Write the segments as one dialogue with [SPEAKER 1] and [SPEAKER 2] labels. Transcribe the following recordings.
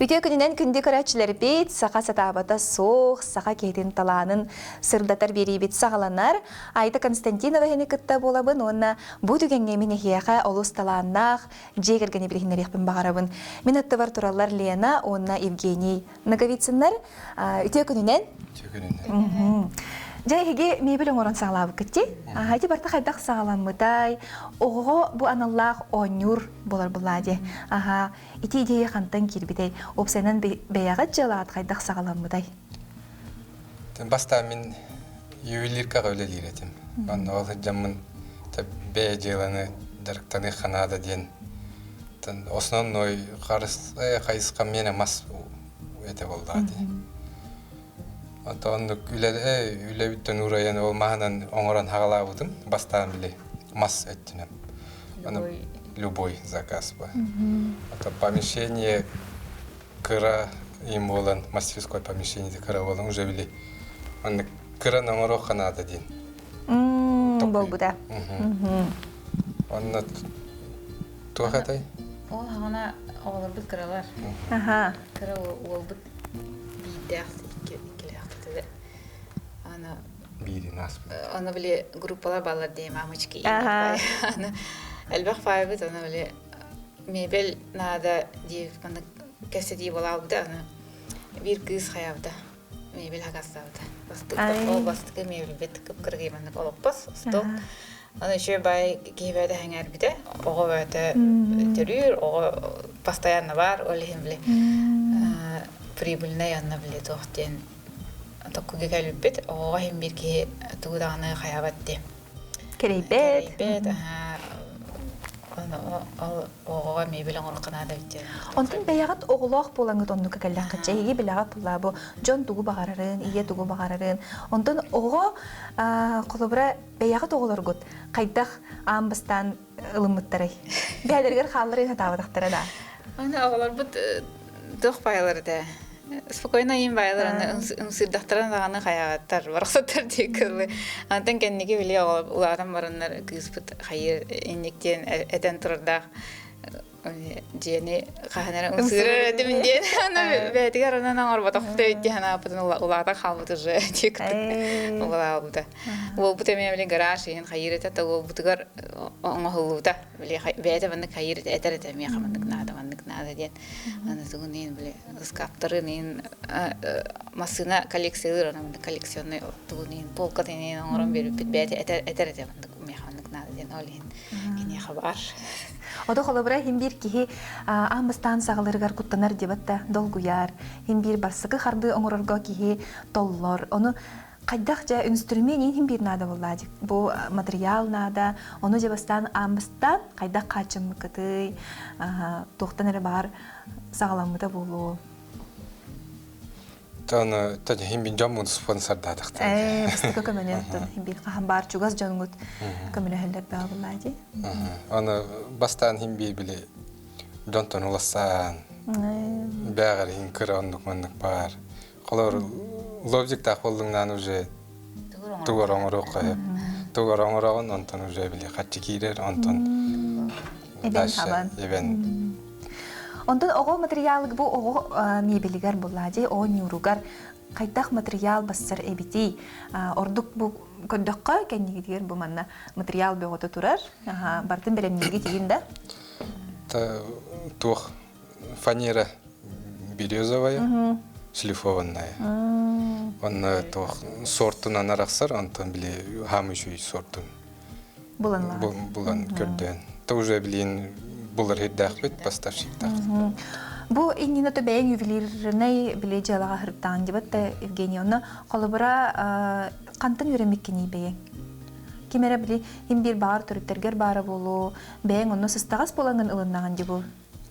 [SPEAKER 1] Бүтө күнінен күнді көрәтшілер бейт, сақа сатабата соқ, сақа кейтін таланын сырдатар бері бет сағаланар. Айта Константинова хені күтті болабын, онына бұ дүгенге мені хияға олыс таланнақ, жегіргені білігінер еқпін бағарабын. Мен атты бар туралар Лена, онына Евгений Наговицынлар. Бүтө күнінен? Жайхеге мебел оңырын сағалабы күтті. Хайди барта қайдақ сағаламыдай, оғығы бұ аналлақ оңыр болар бұладе. Ити идея қантан кербедей, опсайнан бәяғат жалаат қайдақ сағаламыдай.
[SPEAKER 2] Баста мен ювелиркаға өлі лиретім. Ол жамын бәя желаны дарықтаны қанада ден. Осынан ой қайысқан мені мас өте болды. Атаннык үле бүттен ураян ол маханан оңоран хагала будым бастан биле мас эттинем. Аны любой заказ ба. Ата помещение кыра им болан мастерской помещение кыра болан уже биле. Аны кыра номеро канада дин.
[SPEAKER 1] Бол буда.
[SPEAKER 2] Аны туахатай.
[SPEAKER 3] Ол хана олар бит кыралар. Кыра ол бит бидях Она
[SPEAKER 2] бири нас.
[SPEAKER 3] Она были группалар балар дей мамочки. Она элбах файбит она были мебель надо ди кана кеседи балавда она бир кыз хаявда мебель хагаставда. Бастык мебель бит кып кыргыман колоппас стол. Она еще бай гибеде хангар биде. Ого өтө төрүр, ого постоянно бар, олихим биле. Прибыльная она биле тохтен Такуге калюбет, оғайым берге туғдағаны қаябатты.
[SPEAKER 1] Керейбет.
[SPEAKER 3] Оға мебелің ұрқынады бітті.
[SPEAKER 1] Онтын бәяғат оғылақ болаңыз онды көкәлі қытша. Еге білағат бұла бұ, жон туғы бағарарын, ие туғы бағарарын. Онтын оға қолыбыра бәяғат оғылар ғыд. Қайдақ амбыстан ұлымыттарай. Бәдергер қалырын атавадақтары да.
[SPEAKER 3] Оғылар бұд дұқ байларды. Спокойно им байлар, сырдақтаран дағаны қаяғаттар, барықсаттар дейкілі. Антын кәннеге біле ұладан барынлар күйіспіт қайыр еннектен әтен тұрырдақ. Жені қағанары ұңсырыр әдімінден. Бәтігер онан аңыр батақты өтті ғана бұтын ұлада қалбыты жы дейкілді. Оғыла албыды. Ол бұты мен біле гараж ең қайыр әтті, ол бұтығар оңғылуыда. Бәті бәнді қайыр әтір әтір мен қамандық нады ден. Аны тұғын ең біле ұскаптырын ең масына коллекциялар, коллекционный тұғын ең полкатын ең оңырын беріп бәті әтір бәндік мен қамандық нады ден. Ол ең кене қабар.
[SPEAKER 1] Ода холобра химбир кихи амбастан сағалыргар куттанар дебатта долгуяр. Химбир барсықы қарды оңырырға кихи толлор. Оны қайдақ жа инструмент химбир нада боладик. Бұл материал нада. Оны жабастан амбастан қайдақ қачын кыты. Тоқтан әрі бар сағаламыда болу.
[SPEAKER 2] Таны химбин жаммын спонсордадық.
[SPEAKER 1] Бістігі көміне өттін. Химбир қахан бар чугаз жоңғыт көміне әлдер бәу болади.
[SPEAKER 2] Оны бастан химбир біле жонтон ұласан. Бәғір хин кірі ондық бар. Қолар лобзикта қолыңнан уже туғар оңырық қойып. Туғар оңырағын онтон уже біле қатшы кейрер, онтон
[SPEAKER 1] Эбен. Онтон оғы материалығы бұл оғы мебелігер болады, оғы нюругар. Қайдақ материал бассар әбеті. Ордық бұл көндіққа кәнегедер бұл манна материал бөғоты тұрар. Бартын бәлемнеге теген да?
[SPEAKER 2] Тух фанера березовая, шлифованная. Онна тух сортынан арақсар, онтон біле хамы жүй сортын. Бұлан көрден. Та уже білейін бұлар хеддақ бет, поставщиктақ.
[SPEAKER 1] Бұл иннина төбәйін ювелирнай біле жалаға хырыптаған дебатта, Евгений, оны қолыбыра қантын үйремек кеней бәйін? Кемері біле, бір бағар түріттергер бары болу, бәйін оны сыстағас болаңын ұлыннаған де бұл?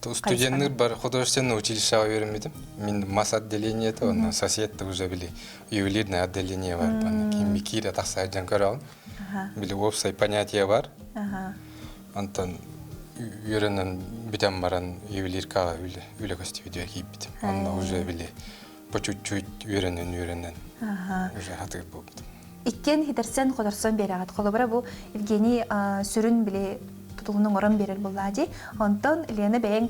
[SPEAKER 2] Студенттер бар, художественное училищеға үйремедім. Мен мас отделение, оны соседті уже біле ювелирное отделение бар. Мекире тақса әден көрі алын. Біле опсай понятие бар. Антон үйренен бітен баран ювелиркаға үлі костюмдер кейіп бітім. Онна уже біле по чуть-чуть үйренен. Уже хатыр болып бітім.
[SPEAKER 1] Иккен хидерсен қодарсан бері ағат. Қолыбыра бұл Евгений сүрін біле тутулунун орон берер буллади. Онтон Лена бэйн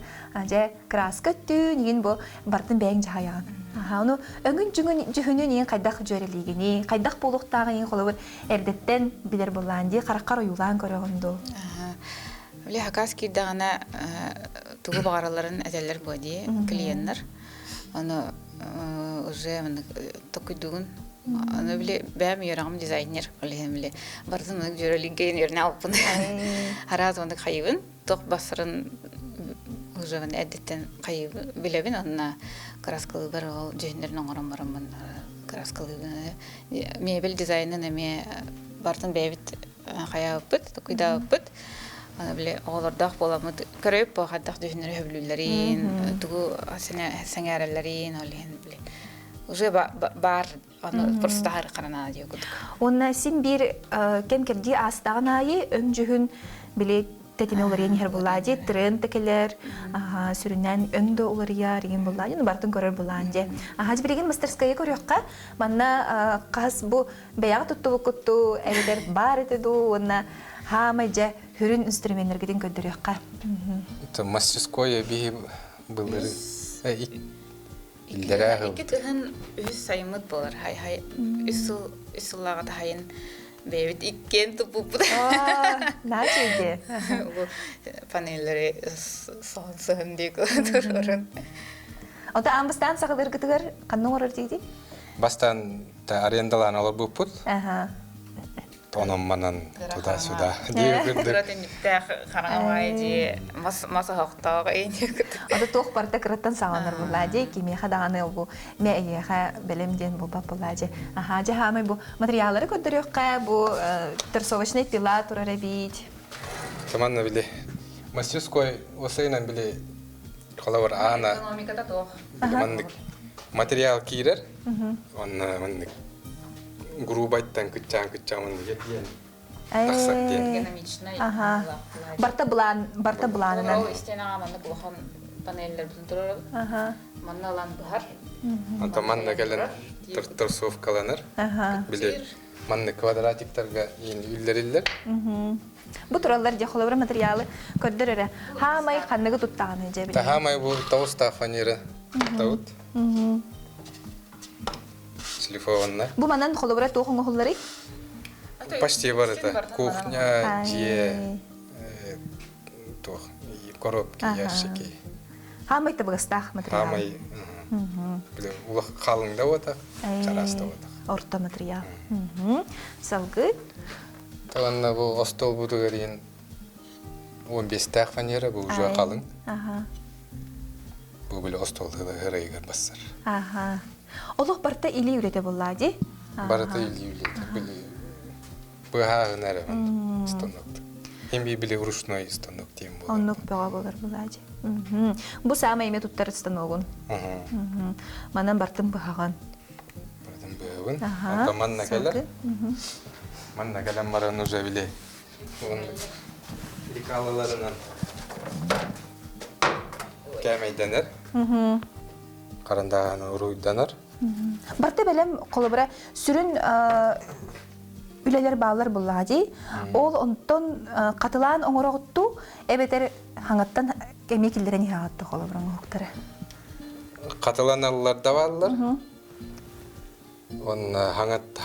[SPEAKER 1] же краска түү нигин бу бартын бэйн жахаян. Аны өңүн жүгүнү нигин кайдак жөрелигини, кайдак болуктагы ин холобур эрдеттен билер булланди, караккар уюлан көрөгөндү.
[SPEAKER 3] Биле хаказки дагана тугу багараларын әзәлләр боди клиентлар. Аны уже мен токуйдугун аны биле бәм ярагым дизайнер биле бардым мен жөрелиген yerine алпын. Хараз онда кайыбын, ток басырын уже мен әдеттен кайыбы билебин аны краскалы бар ол жөннөрнүн оромбарымын краскалы мебель дизайнын эме бардым бәбит каябыт, токуйдабыт. Аны биле оголордак боламыт көрөп бахадак жөннөр хөблүлөрин, тугу сеңәрелерин олен биле. Уже бар аны просто харкарана диюк.
[SPEAKER 1] Онна син бир кемкерди астагынайы өң жүгүн биле тетине оларыян хер буллади, трен текелер, сүрүнен өңдө оларыя реген буллади, бартын көрөр буллади. Хаж биреген мастерская көрөкка, манна кас бу баяк тутту кутту, элдер бар этеду, онна хамайжа хүрүн инструменттерден көндөрөкка.
[SPEAKER 2] Мастерская би былыр. Иллерагы.
[SPEAKER 3] Икетен үс саймыт болар. Хай исыллага да хайын бебит иккен тупуп.
[SPEAKER 1] Начиде.
[SPEAKER 3] Бу панеллери сонсон дик турурун.
[SPEAKER 1] Ота амбастан сагылыр гытыгар канның орор дейди?
[SPEAKER 2] Бастан да арендалан алып буппут. Тоном манан туда-сюда.
[SPEAKER 3] Туратен биттә харамай ди маса хактага эйник.
[SPEAKER 1] Ада тох барта кыраттан сагыныр буллади, кими хадаганы бу меяха белемден бу баплади. Жа хамай бу материаллары көндөрөккә, бу торсовочный пила турары бит.
[SPEAKER 2] Таманна биле. Мастерской осайнан биле халавар ана.
[SPEAKER 3] Экономикада тох.
[SPEAKER 2] Маннык материал кирер. Онна маннык грубайттан кытчан жеткен. Таксак ден.
[SPEAKER 3] Экономичный.
[SPEAKER 1] Барта буланынан.
[SPEAKER 3] Ол истенага маннык улахан панеллер бүтүн турар. Манналан бахар.
[SPEAKER 2] Anta manna gelen торсовкаланыр. Биле манны квадратиктарга ен үйлериллер.
[SPEAKER 1] Бу тураллар же холобра материалы көрдөрөрө. Хамай ханныгы туттаганы же биле.
[SPEAKER 2] Тахамай бу толстая фанера. Таут. Шлифованная.
[SPEAKER 1] Бу манан холобра тохуңу холлары?
[SPEAKER 2] Почти бар это. Кухня, же тох, коробки, ящики.
[SPEAKER 1] Хамай табыстах материал.
[SPEAKER 2] Хамай. Биле улах калыңда ота, чараста ота.
[SPEAKER 1] Орто материал. Салгы.
[SPEAKER 2] Таланна бу остол бу дегерин 15 тах фанера бу уже калың. Бу биле остолда гырайгар бассар.
[SPEAKER 1] Олох барта или үрете буллади?
[SPEAKER 2] Барта или биле. Бу хагынары станок. Хемби биле ручной станок тем бу.
[SPEAKER 1] Оннук бага болар буллади. Бу сама эме туттар станогун. Манан бартым баган.
[SPEAKER 2] Бартым баган. Ата манна келер. Манна келен маран уже биле. Он ликалаларынан кемейденер. Карандаган уруйданар.
[SPEAKER 1] Барта белем колобра сүрүн үлелер баалар буллади. Ол онтон катылан оңорогутту эбетер хаңаттан кемекилдерени хагатты колобраңы хуктары.
[SPEAKER 2] Катыланалар да баллар. Он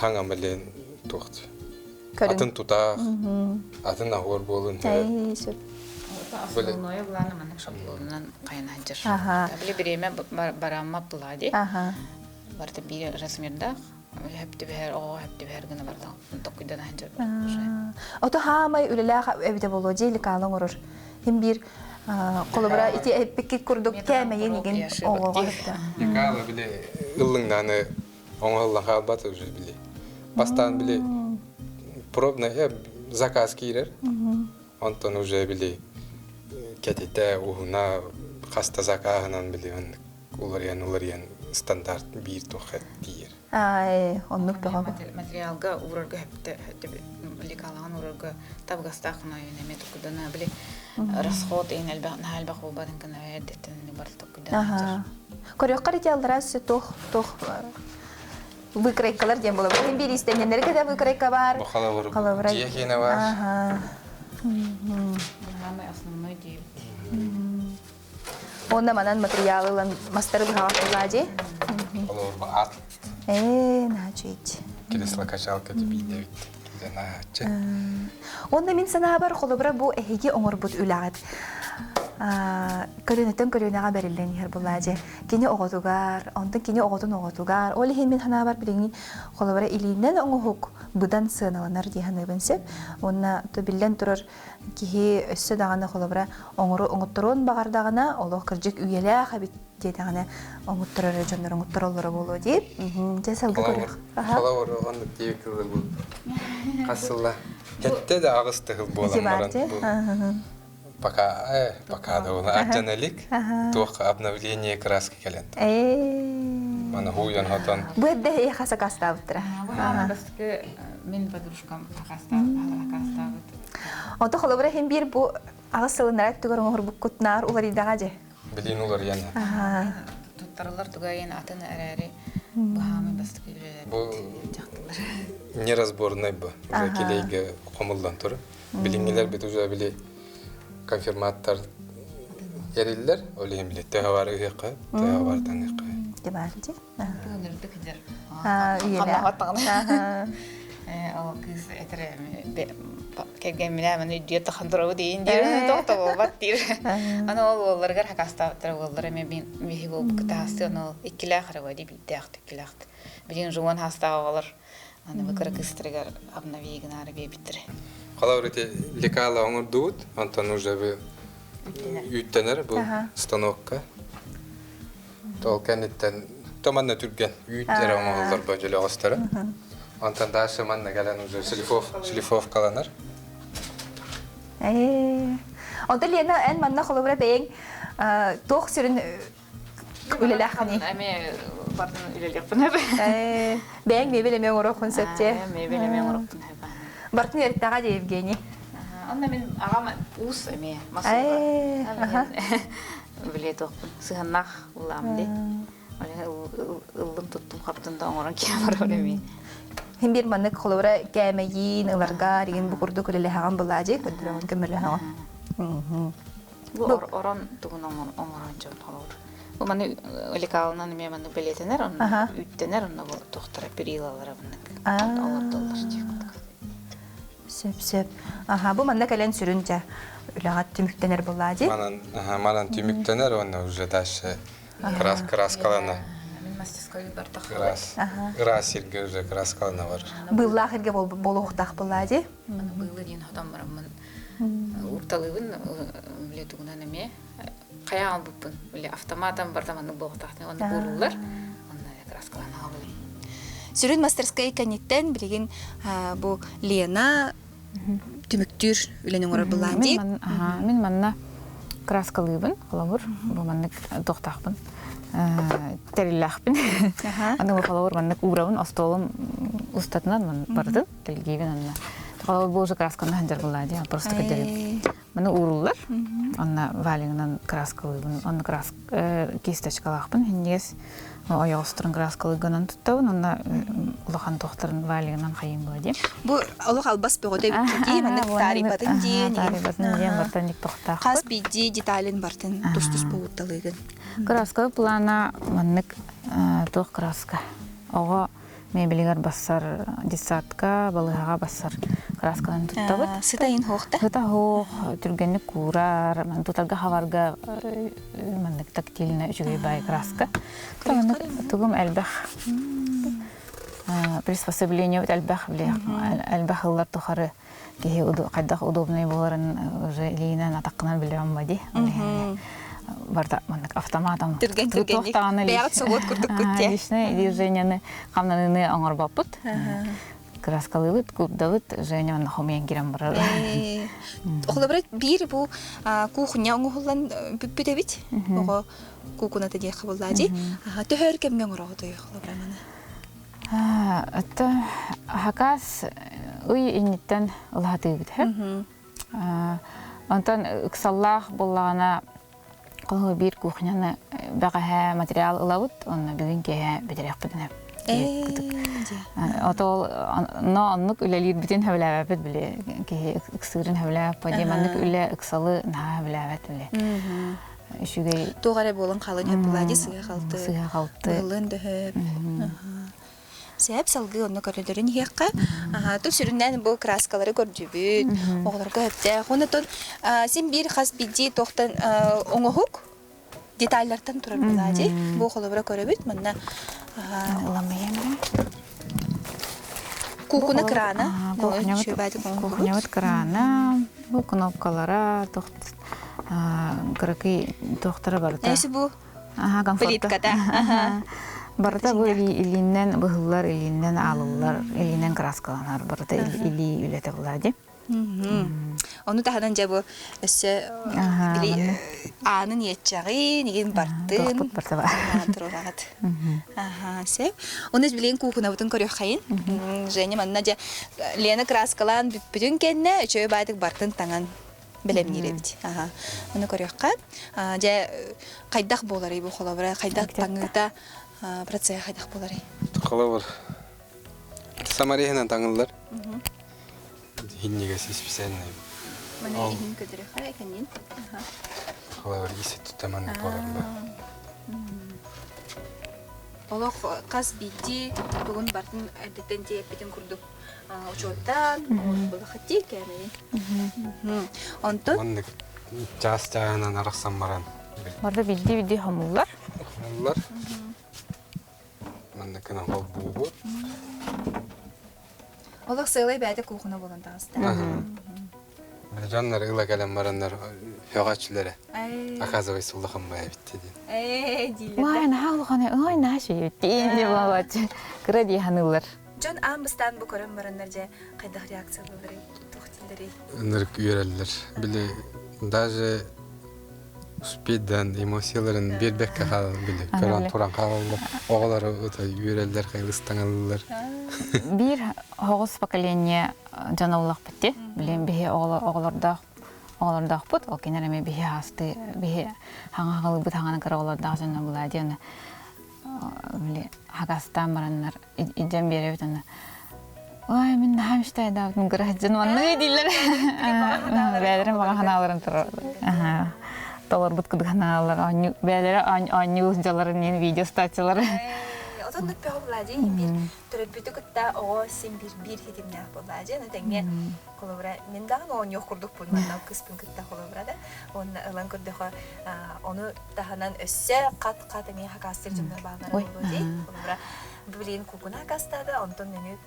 [SPEAKER 2] хаңам белен туқт. Атын тута, атын агор болун.
[SPEAKER 3] Основное планы маннык шаблонунан кайнажыр. Биле биреме барамма буллади. Барта бир размерда hep bär gına barda. Tokuydan hanjır.
[SPEAKER 1] Ото хамай үлелә эбите болоҗи ликалың урыр. Хим бир колобра ити эппекке курдук кәмәйен иген оңгылыкта.
[SPEAKER 2] Ликалы биле ыллыңданы оңгылла халбат уже биле. Бастан биле пробная заказ кирер. Антон уже биле кетете уна хаста заказынан биле уларян стандарт бир тохет дир.
[SPEAKER 1] Оннук бага.
[SPEAKER 3] Материалга урарга хепте ликалаган урарга табгастахна неме тукудана биле расход ин алба хобадан kana эдеттен бар тукудана.
[SPEAKER 1] Көрөк карытялдырас тох выкройкалар дем болот. Бир истеннерге да выкройка бар.
[SPEAKER 2] Халавыр. Жекене бар.
[SPEAKER 3] Самый основной девять.
[SPEAKER 1] Онда манан материалын мастер бахалади.
[SPEAKER 2] Олор ат
[SPEAKER 1] Начить.
[SPEAKER 2] кресло-качалка деп идевит.
[SPEAKER 1] Онда мин сана бар холобра бу эхиги оңорбут үлагат. Көрүнөтөн көрүнөгө берилген ер булади. Кини оготугар, онда кини оготугар. Оли хемин хана бар билини холобра илинен оңохук будан сыналанар диханыбынсеп. Онна то билен турар кихи өссө даганы холобра оңотторон багардагына олох кыржык үйеле хабит дедагына оңоттурар жоннор оңоттороллор боло деп. Жасалгы көрөк.
[SPEAKER 2] Халавар онда текиле бу. Касылла. Кетте да агысты хыл болам. Пока да он атжаналик. Тох обновление краски келен. Мана хуян хатан.
[SPEAKER 1] Бу эдде хаса кастабытра.
[SPEAKER 3] Баскы мен подружкам кастабыт.
[SPEAKER 1] Онда холобра хем бир бу агысылынарак түгөр оңорбук кутнар уларидага же.
[SPEAKER 2] Билин улар яна.
[SPEAKER 3] Туттарлар тугайын атын әрәри. Бахамы баскы
[SPEAKER 2] Бу неразборный бу. Уже келейге комулдан тур. Билингелер бит уже били конфирматтар яриллер, олем били тәвары гыка, тәвардан гыка.
[SPEAKER 1] Дебарди.
[SPEAKER 3] Төнөрдү кидер. О кыз этере келген менен үйдө хандырабы дейин дер токтоо баттыр. Аны олларга хакастаптыр оллар мен мехи болуп кытасты аны икиле харабы деп биттакты килакты. Билин жуан хастаалар. Аны бакыр кыстрыгар обновигнары бебиттир.
[SPEAKER 2] Халаврите лекала оңордут, антон уже бу үттенер бу станокка. Толканеттен томанна түрген үттер оңолдар бөжөлө гостары. Антон дальше манна галан уже шлифов каланар.
[SPEAKER 1] Онда Лена эн манна холобра бең тох сүрүн үлелахани.
[SPEAKER 3] Эме бардын үлелеппин эбе.
[SPEAKER 1] Бең мебеле мен орох концепте.
[SPEAKER 3] Мебеле мен орохтун эбе.
[SPEAKER 1] Бартын эрттага же Евгений.
[SPEAKER 3] Анда мен агам ус эме масыга. Биле токпун. Сыгыннах уламды. Ылдым туттум каптында оңорон кемер олеми.
[SPEAKER 1] Хим бир маннык холобра кемейин ыларга деген букурду көрелехаган булажы көдөрөн көмөрлөгөн.
[SPEAKER 3] Бу орон тугун оңорон жон холор. Бу маны лекалынан мен маны билетенер, аны үттенер, аны бу доктора перилалар абыннык. Олордоллар деп.
[SPEAKER 1] Сөп. Бу манна кален сүрүнчө үлагат түмүктенер булажы.
[SPEAKER 2] Манан түмүктенер, аны уже дальше краскалана.
[SPEAKER 3] Мастерской бартах.
[SPEAKER 2] Красирге уже краскалана бар.
[SPEAKER 1] Быллахырге болохтак булажы.
[SPEAKER 3] Аны былы ден хатам барамын. Урталыбын биле тугунан эме каян буппун. Биле автоматан бартаманы болохтакны аны бурулар. Аны краскалана алып.
[SPEAKER 1] Сүрүн мастерской канеттен билген бу Лена түмүктүр үлөнүң орор булажы.
[SPEAKER 3] Мен манна краскалыбын, халавыр. Бу манны токтакпын. Терилахпин. Аны халавыр манны урабын, остолым устатынан мен бардым. Келгебен аны. Халавыр бу уже красканы ханжар булажы. Просто кедерим. Маны урулар. Аны валиңнан краскалыбын. Аны краск кисточкалахпын. Хиндес аяғыстырын краскалыгынан туттабын. Аны улахан тоқтарын валиңнан хайын булади.
[SPEAKER 1] Бу олуq албас бөгөдө бүкки манны тарибатын ден.
[SPEAKER 3] Тарибатын ден бартан дик тоқтақ.
[SPEAKER 1] Қас бидди деталин бартын тус-тус болутталыгын.
[SPEAKER 3] Краска плана маннык тоқ краска. Ого мебелигер бассар десятка, балыга бассар краскадан туттабыт.
[SPEAKER 1] Сытайын хоқта?
[SPEAKER 3] Сыта хоқ, түргенник курар, ман тутарга хаварга маннык тактильна жүгей бай краска. Тугум әлбәх. Приспособление от әлбәх биле. Әлбәх ыллар тухары кихи кайдах удобный боларын уже лейнан атаққынан биле аммади. Барда маннык автоматом
[SPEAKER 1] түргенник бәрат соғот күрдік күтте.
[SPEAKER 3] Лишне движенияны қамнаныны аңар баппыт. Краскалыбыт, кубдабыт, женя нахомиян кирен барар.
[SPEAKER 1] Олабырат бир бу кухня оңғылан бүппүдебит. Оға кукунаты дей қабылдади. Төхөр кемген ұрағыды олабыраманы.
[SPEAKER 3] Это хакас уй инниттен ылхаты бит. Онтан ыксаллах боллағана Кого бир кухняны багаха материал ылабыт, онна бүгүн кея бетерек биден. Отол но аннык үлелир бүтүн хәвләбәт биле ки иксырын хәвләбәт поди маннык үле иксалы на хәвләбәт биле. Шугай
[SPEAKER 1] Тугары болын қалын хеп булади сыга қалты.
[SPEAKER 3] Сыга қалты.
[SPEAKER 1] Болын да хеп. Сәп салгы онны көрөлөрүн хекка. Ту сүрүннән бу краскалары көрдүбүт. Огларга хепте. Хонотон сен бир хас биди токтан оңохук детальлардан турар булади. Бу холобра көрөбүт. Манна
[SPEAKER 3] ламаем.
[SPEAKER 1] кухня крана.
[SPEAKER 3] Кухня вот крана. Бу кнопкалара тохт кыракы тохтары барда.
[SPEAKER 1] Эси бу
[SPEAKER 3] Плиткада. Барда бу илиннен быһыллар, илиннен алылар, илиннен краскаланар барда или үлете булади.
[SPEAKER 1] Onu tahadan jabo esse bili anın yetçağı nigin bartın.
[SPEAKER 3] Toput barta ba.
[SPEAKER 1] Turulagat. Sep. Onu bilen kuhuna butun körüyor kayın. Jeni manna ja Lena kraskalan bütün kenne üçü baydık bartın tangan bilem nirebit. Onu körüyor ka. Ja kaydak bolary bu xolabra kaydak tangıta процесс kaydak bolary.
[SPEAKER 2] Xolabr. Samarihnan tangıllar. Хиннига специальный.
[SPEAKER 1] Мане ихин көдөрө хай экенин.
[SPEAKER 2] Xolabr исе тутаман боларда.
[SPEAKER 1] Олох кас бити бүгүн бартын адеттен жепетин курдук. Учоттан бул хати кемени. Онтон
[SPEAKER 2] Онны частаянан араксан маран.
[SPEAKER 3] Барда билди хамуллар.
[SPEAKER 2] Хамуллар. Манда кана хоббу.
[SPEAKER 1] олох сыйлай бәйдә кухна болан тагыста.
[SPEAKER 2] Жаннар ыла калам мараннар хөгачлары. Оказывается, улахам бая битти.
[SPEAKER 1] Диле.
[SPEAKER 3] Май нахалганы, ой наши тин деп алат. Креди ханылар.
[SPEAKER 1] Жон амбыстан бу көрөн барандар же кайдак реакциялары тохтилдери.
[SPEAKER 2] Нырк үйрәлләр. Биле даже спиддан эмоцияларын бербекке калып биле. Көрән туран калып, оглары өтө үйрәлләр, кайгыстаңаллар.
[SPEAKER 3] Бир хогус поколение жаналлак битти. Билем бие огларда бут, ол кенереме бие асты, бие хаңагылы бут хаңаны караларда жана булади аны. Биле хагастан бараннар иҗен беребит аны. Ой, мен хамштай да бун граждан ванны дилер. Бәдерем бага ханаларын турар. Толор бут кыдганалар, бәдере анню жаларын ен видео статьялары.
[SPEAKER 1] Отон да булади бир төрөпүтү кытта о син бир хитимне булади. Аны теңге колобра мен дагы он yok курдук бул мана кыспын кытта колобра да. Он алан көрдөхө ону таханан өссө кат эме хакастыр жумдар багнар болду ди. Колобра билин кукуна кастада онтон нени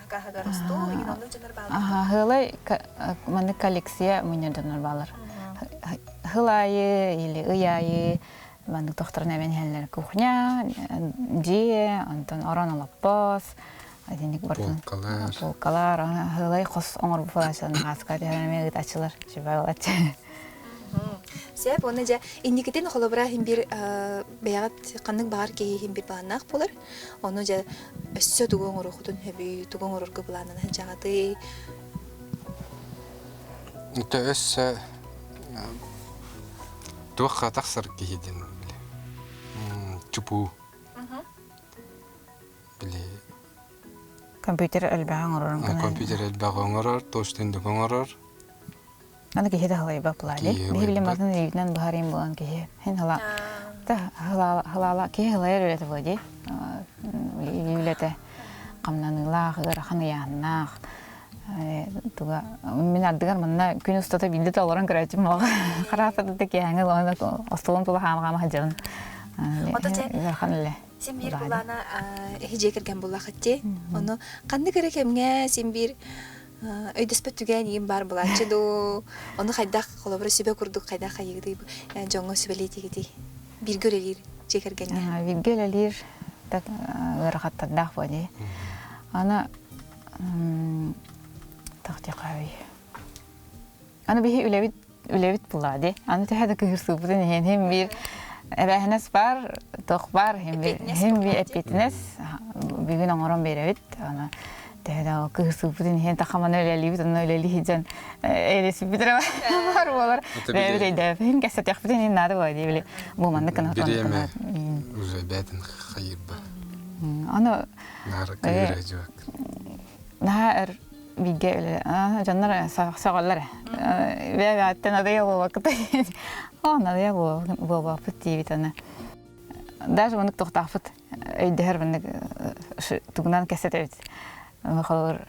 [SPEAKER 1] хакагарысту ин ону жумдар багнар.
[SPEAKER 3] Хылай мана коллекция менен жумдар балар. Хылайы или ыяйы мана тохторна мен хәлләр кухня, ди, антон арана лапас, адиник бартын. Полкалар, хылай хос оңор буфалашан хаска дәһәме гытачылар, шибалат.
[SPEAKER 1] Сәп оны жа индикетен холобра хим бир бәягат канның багар ки хим бир банак булыр. Оны жа өссө тугон орохутун хеби тугон орорга буланын жагаты.
[SPEAKER 2] Үтө өссө Туха тахсар кихидин биле. Чупу. Биле.
[SPEAKER 3] Компьютер элбаган орорун кана.
[SPEAKER 2] Компьютер элбаган орор, тоштенде коңорор.
[SPEAKER 3] Аны кихиде халай баплали. Биле матын ийнен бахарин булган кихи. Хен хала. Та халала кихи халай өрөтө боди. Үлете камнанылах, гыраханыяннах. Туга мен ардыгар манна күн устата билде таларан кырачым мага каратады деке аңыл аны остолон тула хамга хажын. Ярханле.
[SPEAKER 1] Сен бир булана хиже кирген булахатти. Оны канды керек эмге сен бир өйдөспөт түгөн ем бар булачы ду. Оны кайдак колобра сүбө курдук кайдак кайгыды. Жоңго сүбөлетиги. Бир көрөлөр жекерген.
[SPEAKER 3] Бир көрөлөр так ярхаттадак боди. Ана тахтиқави. Ана бихи үлевит булади. Ана тахада кырсу бутен хем бир эбехнес бар, тох бар хем бир эпитнес бигин оңорон беребит. Ана тахада кырсу бутен хем тахаман үлелибит, ана үлели хижан элеси битре бар болар. Бебиде хем касатяк бутен нада боди биле. Бу манды кана.
[SPEAKER 2] Биреме уже бетин хайырба.
[SPEAKER 4] Аны
[SPEAKER 2] Нары кыйра жок.
[SPEAKER 4] наһа биге эле жаннар сагаллар. Ве аттан да ялы вакыт. Ана ялы баба путивитана. Даже моны тохтафыт. Өйдәр моны тугнан кәсәтәбез. Халыр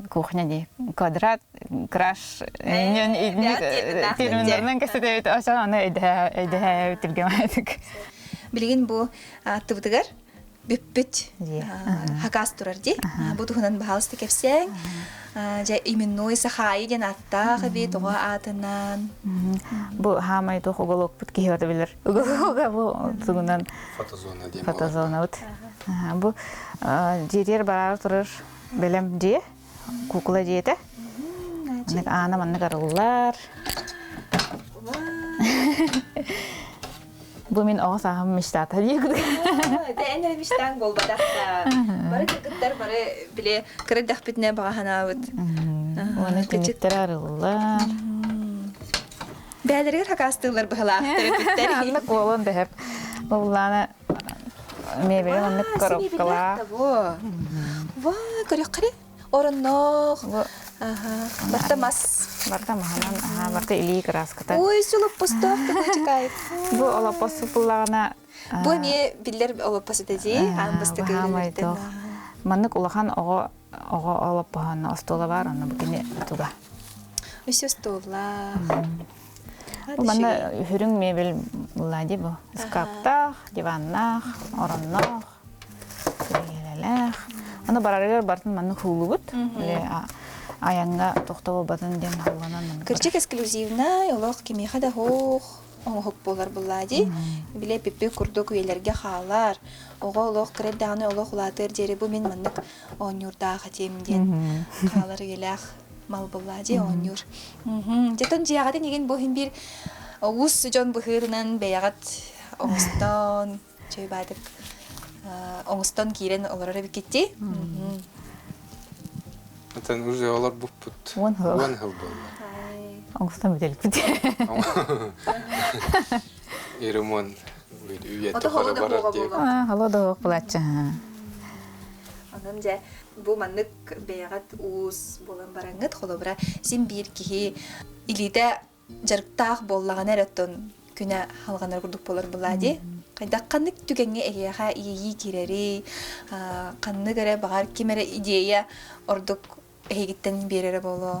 [SPEAKER 4] кухня ди. Квадрат, краш, терминлардан кәсәтәбез. Аша аны өйдә тиргәмәдек.
[SPEAKER 1] Билген бу тыбдыгар бүппүт хакас турар ди. Бу туһунан баһалысты кепсәң. Жа именной сахай ден атта хәби туга атынан.
[SPEAKER 4] Бу хамай тох уголок пут киһәтә билер. Уголога бу тугунан
[SPEAKER 2] Фотозона дем.
[SPEAKER 4] фотозона ут. Бу җирер барар турыр белем ди. Кукла диете. Ник ана манны карыллар. Бу мин ағасағым мечтат һәдиек.
[SPEAKER 1] Дәнер миштан голбадакта. Бары кыттар бары биле кырдах битне баганабыт.
[SPEAKER 4] Оны тенеттер арыллар.
[SPEAKER 1] Бәлергә хакастылар быһла.
[SPEAKER 4] Анны колон дәһәп. Булланы мебеле онны коробкалар.
[SPEAKER 1] Ва, көрәккәре. Орыннок. Барта мас.
[SPEAKER 4] Барта маханан, барта или краската.
[SPEAKER 1] Ой, сулып постов такой.
[SPEAKER 4] Бу алапасы буллагана.
[SPEAKER 1] Бу ме биллер алапасы диде, анбысты
[SPEAKER 4] көрүлдү. Маннык улахан ого алапаны остола бар, аны бүгүн туга.
[SPEAKER 1] Өсө стола.
[SPEAKER 4] Бу манна хүрүң мебель буллади бу. Скаптах, диваннах, ороннах. Келелелер. Аны барарыгар бартын манны хулубут. Аянга тоқтау батын ден халланан.
[SPEAKER 1] Кырчык эксклюзивна, олох кимеха да хох, оңхоп болар буллади. Биле пиппи курдук үелерге халар. Ого олох кредданы олох улатыр дери бу мен маннык онюрда хатемден халар үелах мал буллади онюр. Жетон жиягады неген бу хим бир ус жон быхырынан беягат оңстон чөй бадык. Оңстон кирен олары бикетти.
[SPEAKER 2] Atan уже олар буппут.
[SPEAKER 4] One hell.
[SPEAKER 2] One hell болды.
[SPEAKER 4] Оңстон бител бит.
[SPEAKER 2] Иремон үйетті
[SPEAKER 1] Ото холода
[SPEAKER 2] барар
[SPEAKER 1] бога
[SPEAKER 2] деп.
[SPEAKER 1] бога.
[SPEAKER 4] Халода булача.
[SPEAKER 1] Анан же бу маннык беягат ус болан бараңыт холобра син бир кихи илиде жарыктаах боллаган эреттон күнә халганар курдук болар булади. Кайдак каннык түгәнгә эһәха ии кирери, канны гәрә багар кимере идея ордук эһигиттен берере боло.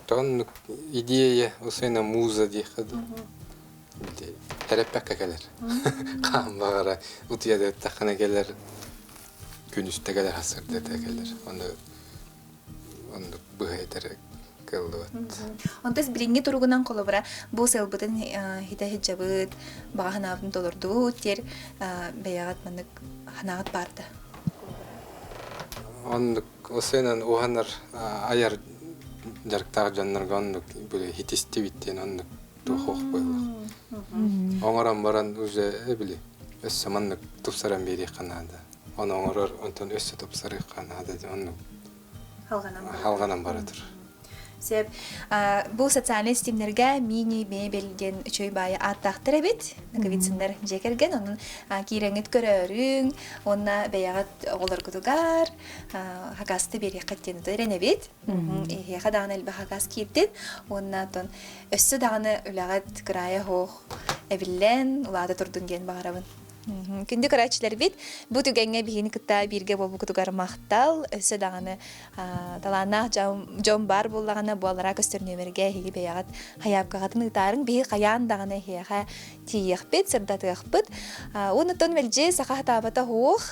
[SPEAKER 2] Тон идея осына муза дихады. Тереппәккә келер. Кам багара утыяда тахана келер. Күнүстә келер хасырда келер. Онда быһайдыр кылды.
[SPEAKER 1] Онтас билинге тургунан колобра бу селбытын хита хиджабыт баганабын толорду тер беягат маннык ханагат барды.
[SPEAKER 2] Он осынан оганар аяр жарыктагы жаннарга он бүле хитисти биттен он тохох бойлук. Оңоран баран уже били өссөманнык тупсаран бери канада. Он оңорор онтон өссө тупсары канада он халганан баратыр.
[SPEAKER 1] Себ бу социальный стимнерге мини мебелден чөй бая аттактыр бит. Нагавитсинер жекерген онун киреңит көрөрүң, онна беягат олар кутугар, хагасты бери каттен дөрене бит. Хадан элбе хагас кирдин, онна тон өссө даганы улагат края хох эвиллен улада турдун ген багарабын. Күндү карачылар бит бу түгәнгә бигени кытта бирге болбу кутугар мактал өсө даганы талана жон бар буллаганы болара көстөрнөмөргө хиги беягат хаябкагатын ытарын би каян даганы хеха тиек бит сырдатык бит онутон велже сахатабата хух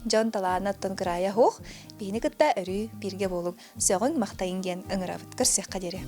[SPEAKER 1] жон талана тон края хух бигени кытта өрү бирге болуп сөгөн мактайын ген ыңырабыт кырсык кадере.